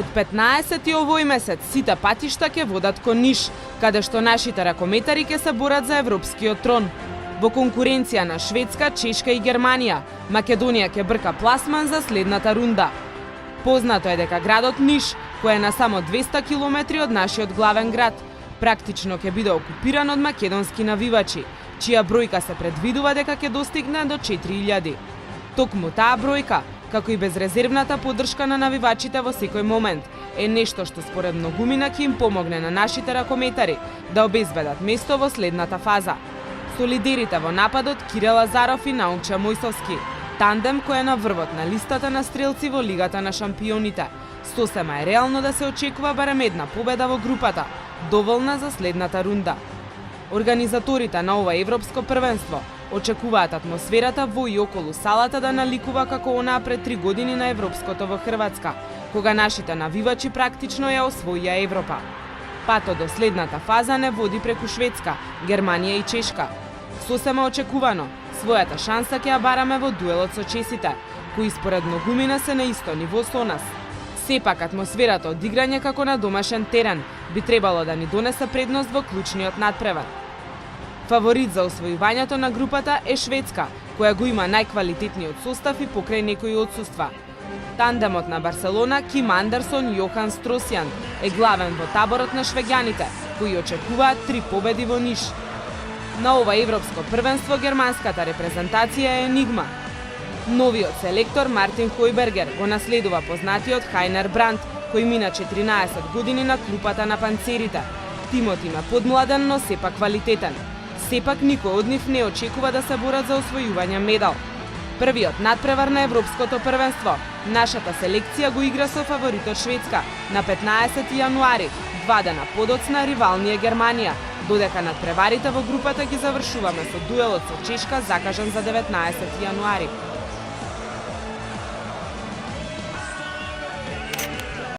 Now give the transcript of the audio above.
Од 15 овој месец сите патишта ќе водат кон Ниш, каде што нашите ракометари ќе се борат за европскиот трон. Во конкуренција на Шведска, Чешка и Германија, Македонија ќе брка пласман за следната рунда. Познато е дека градот Ниш, кој е на само 200 километри од нашиот главен град, практично ќе биде окупиран од македонски навивачи, чија бројка се предвидува дека ќе достигне до 4000. Токму таа бројка, како и безрезервната поддршка на навивачите во секој момент, е нешто што според многумина ќе им помогне на нашите ракометари да обезбедат место во следната фаза. Со лидерите во нападот Кирил Лазаров и Наумче Мојсовски, тандем кој е на врвот на листата на стрелци во Лигата на шампионите. Сосема е реално да се очекува барем една победа во групата, доволна за следната рунда. Организаторите на ова европско првенство очекуваат атмосферата во и околу салата да наликува како онаа пред 3 години на европското во Хрватска, кога нашите навивачи практично ја освоија Европа. Патот до следната фаза не води преку Шведска, Германија и Чешка. Сосема очекувано, својата шанса ќе ја бараме во дуелот со чесите, кои според многумина се на исто ниво со нас. Сепак атмосферата од играње како на домашен терен би требало да ни донесе предност во клучниот надпревар. Фаворит за освојувањето на групата е Шведска, која го има најквалитетниот состав и покрај некои отсуства. Тандемот на Барселона Ким Андерсон Јохан Стросјан е главен во таборот на швеѓаните, кои очекуваат 3 победи во Ниш. На ова европско првенство германската репрезентација е енигма. Новиот селектор Мартин Хойбергер го наследува познатиот Хайнер Бранд, кој мина 14 години на клупата на панцерите. Тимот има подмладен, но сепак квалитетен. Сепак никој од нив не очекува да се борат за освојување медал. Првиот надпревар на европското првенство, нашата селекција го игра со фаворитот Шведска на 15 јануари, 2 дена подоцна ривалнија Германија, додека надпреварите во групата ги завршуваме со дуелот со Чешка закажан за 19 јануари.